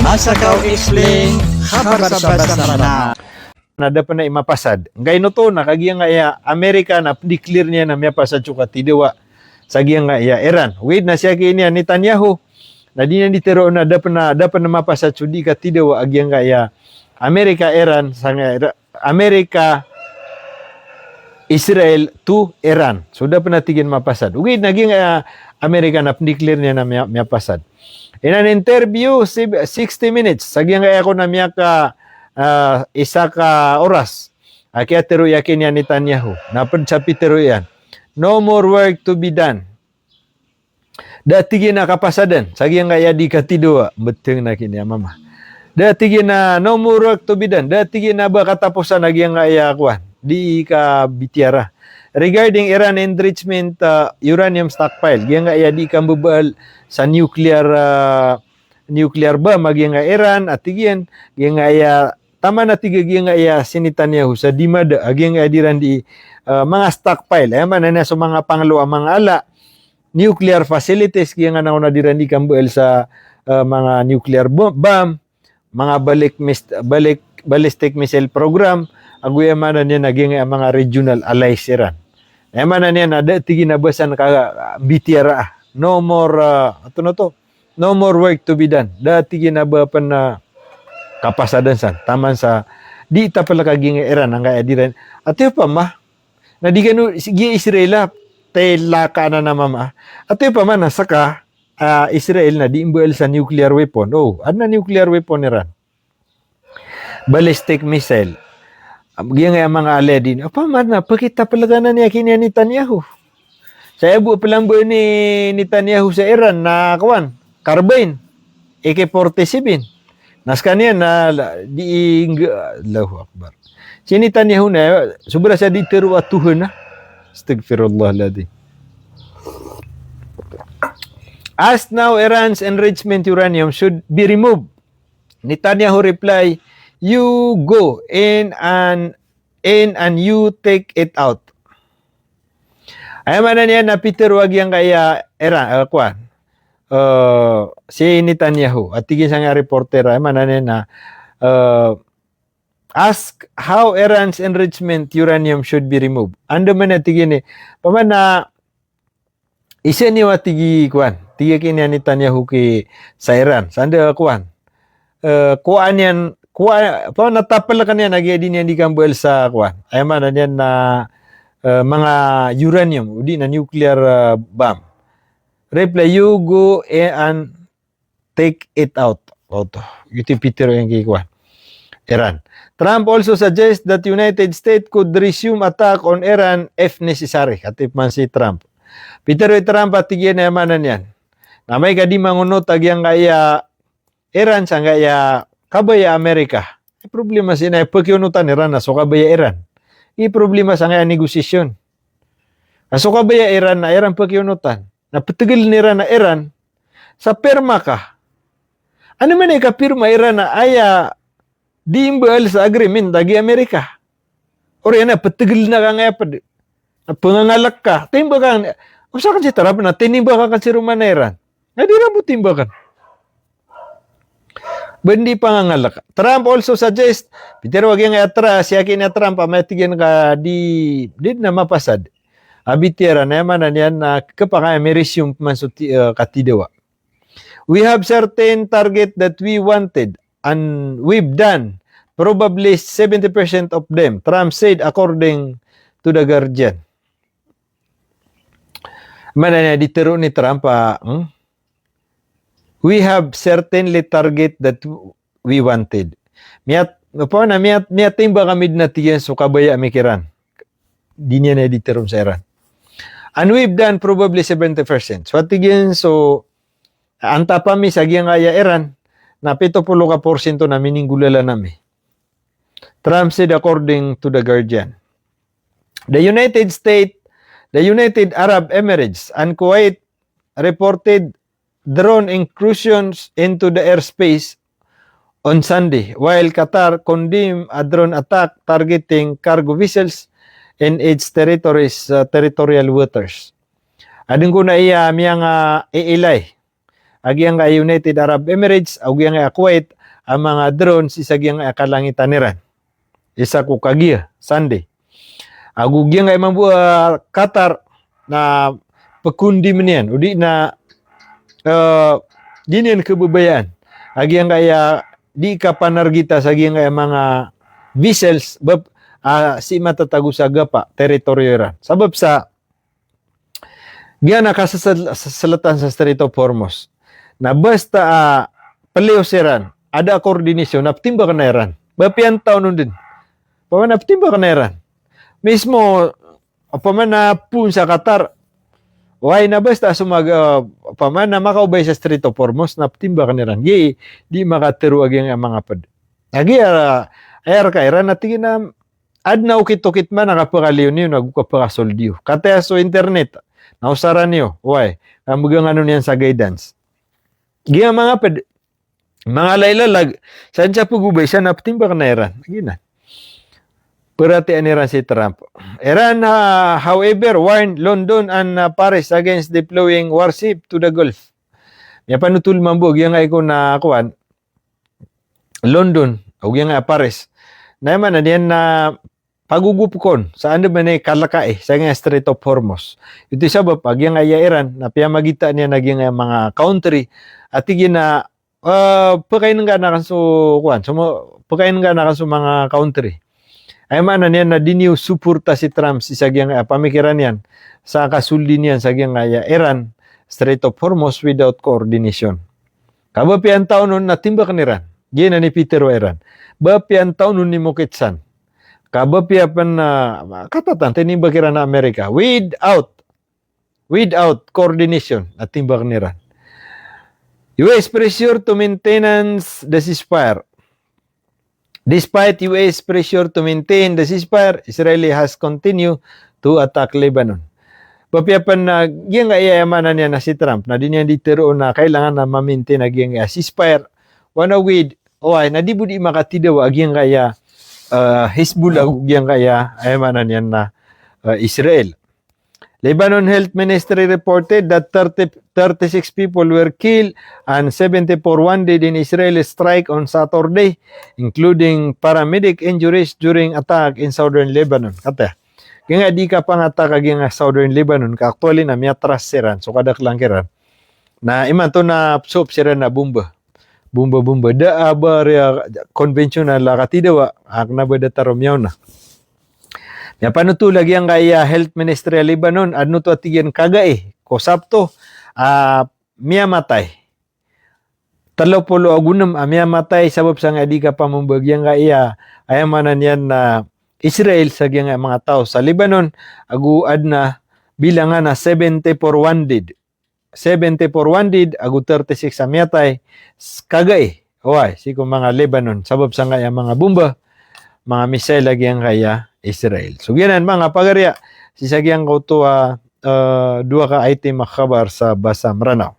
Asa ka explain, habasa-basa na. Nada pa na imapasad. Ngayon to, nakagiyang nga iya, Amerika na declare niya na may pasad siya katidawa sa giyang nga iya, Iran. Wait na siya kiniya Netanyahu, na di na ditero na dapat na mapasad siya di katidawa agiyang nga iya, Amerika, Iran, sa nga, Amerika, Israel to Iran. So dapat na tigin mapasad. Wait, naging Amerika na declare niya na may pasad. In an interview, 60 minutes, sagyang nga ako na miya ka isa ka oras. Kaya tiro yakin niya Netanyahu. Napad sa pitiro yan. No more work to be done. Dati na kapasadan. Sagyang nga di katidua. Betul na kini mama. Dati na no more work to be done. Dati na ba katapusan nagyang nga kuan. Di ka bitiara. Regarding Iran enrichment uranium stockpile, giyan nga di ka mabal sa nuclear bomb giyan nga Iran at giyan nga tama na giyan nga Netanyahu sa dimada giyan nga diran di mga stockpile ay man na sa mga pangalo ang mga ala nuclear facilities giyan nga na diran di kambal sa mga nuclear bomb, mga ballistic missile program aguyaman na niya naging mga regional allies Iran. Eman na niya na dati ginabasan ka bitiara. No more no more work to be done. Dati ginabapan na kapasadan san. Taman sa di ita pala kaging Iran ang kaya diran. At yung pa ma na di kanu sige Israel tela ka na mama. At yung pa man saka Israel na di imbal sa nuclear weapon. Oh, ano nuclear weapon Iran? Ballistic missile. Giyan nga mga aledin. Apa man na pakita palaga na niya kini Netanyahu. Sa ibu pelambo ni Netanyahu sa Iran na kawan, carbine AK-47. Nas kaniya na di Allahu Akbar. Si Netanyahu na sobra sa diteru atuhon na. Astagfirullahaladzim. As now Iran's enrichment uranium should be removed. Netanyahu reply, you go in and you take it out. Ay man niya na Peter wag yang kaya Iran kuan. Si Netanyahu at tigin sa nga reporter ay man niya na ask how Iran's enrichment uranium should be removed. Ando man na tigin paman na isa ni watigi kuan. Tiga kini Netanyahu ki sa Iran. Sanda kuan. Kuan yan pa natapal kanya nagedi niya di kambal sa kuan. Ay man niyan na mga uranium udi na nuclear bomb. Reply, you go and take it out. Auto. Iti Peter yung kuan. Iran. Trump also suggests that United States could resume attack on Iran if necessary. Katip man si Trump. Peter Trump at tigyan na yamanan yan. Na may kadi mangunot agyang kaya Iran sa kaya kabaya Amerika. Ay problema sina pagkiunutan Iran na so kabaya Iran. I problema sa nga negosasyon. So kabaya Iran na Iran pagkiunutan. Napatagal ni Iran na Iran sa perma ka. Ano man ay kapirma Iran na aya di imbal sa agreement dagi Amerika. Or yan na patagal na ka nga pangangalak ka. Timba ka. Usa kan si tarap na tinimba ka kasi ruman na Iran. Nga di na mo timba ka. Bendi pangangalak. Trump also suggest, Peter wag yang atras, yakin na Trump, matigyan ka di na mapasad. Abitira na yaman na yan na kapaka resume man so katidawa. We have certain target that we wanted and we've done probably 70% of them, Trump said according to the Guardian. Mana na ditero ni Trump we have certainly target that we wanted. Miyat timba kami na tiyan so kabaya mikiran. Di niya na editerom sa Iran. And we've done probably 70%. So tigyan so anta pa mi sa giyang aya Iran na 70% na mininggulala nami. Trump said according to the Guardian. The United States, the United Arab Emirates and Kuwait reported drone incursions into the airspace on Sunday, while Qatar condemned a drone attack targeting cargo vessels in its territorial waters. Adun ko na iya miyang iilay. Agi ang United Arab Emirates, agi ang Kuwait, ang mga drones isagyang akalangitan niran. Isa ko kagiya, Sunday. Agugyang ay mabuha Qatar na pekundi manian. Udi na dinian kebubayaan. Agyang kaya di ka panargita sa agyang kaya mga vessels si matatago sa gapa teritoryo ran. Sabab sa giyan nakasasalatan sa Strait of Hormuz na basta paleo siran ada koordinasyon naptimba ka na iran. Bapian taon nun din. Paman naptimba ka na iran. Mismo paman na pun sa Qatar why na basta paman na makaubay sa Strait of Hormuz naptimba ka na iran. Di makatiru agyang mga pad. Agi ayar ka iran natigin na adna ukit-ukit man nakapakaliw niyo nagkapakasoldiyo. Kata so internet nausaran niyo. Why? Kamugang ano niyan sa guidance. Giya mga laylalag, saan siya pagubay siya naptimba ka na Iran. Gina. Perhatian Iran si Trump. Iran, however, warned London and Paris against deploying warship to the Gulf. May panutul mambog, yung ay ko na kuwan, London, o yung Paris, na yaman na diyan na pagugupkon saan ba ni kalakae sa nga Strait of Hormuz. Ito sabab pag yung Iran na piyamagita niya naging mga country at tigin na pagkain nga na kan so kuan pagkain nga na kan so mga country. Ay man niya na diniw suporta si Trump sa gyang pamikiran niyan sa kasuldi niyan sa gyang Iran Strait of Hormuz without coordination. Kabapian taon nun natimba kan Iran. Gina ni Peter o Iran. Bapian taon nun ni Mukitsan. Kabapiapan na katatan tinimba kira na Amerika without coordination at timbak niran. US pressure to maintenance the ceasefire. Despite US pressure to maintain the ceasefire, Israel has continued to attack Lebanon. Papiapan na giyang ayayamanan niya na si Trump na di niya ditiro na kailangan na ma-maintain na giyang ceasefire. Wana with na di budi makatidaw agiyang kaya Hezbollah yang kaya ay manan yan na Israel. Lebanon Health Ministry reported that 36 people were killed and 74 wounded in Israeli strike on Saturday, including paramedic injuries during attack in southern Lebanon. Kata, kaya di ka pang attack aging southern Lebanon, ka actually na miatras siran, so kadak lang kiran, na iman to na absorb siran na bomba. Bumba da aba konvensyonal la katidawa akna bada taromyaw na. Ya panutulag yang kaya Health Ministry Lebanon adno to atigyan kagae ko sabto miyamatay. 30 agunam miyamatay sabab sa nga di ka pamumbagyang kaya ayamanan yan na Israel sa mga tao sa Lebanon aguad na bilangan na 74 wounded. 74 wounded, agu 36 amyatay, kagay, si mga Lebanon, sabab sa nga mga bomba, mga missile lagi ang kaya Israel. So, yan mga pagarya, sisagyang ko to, dua ka item makabar sa Basam Ranao.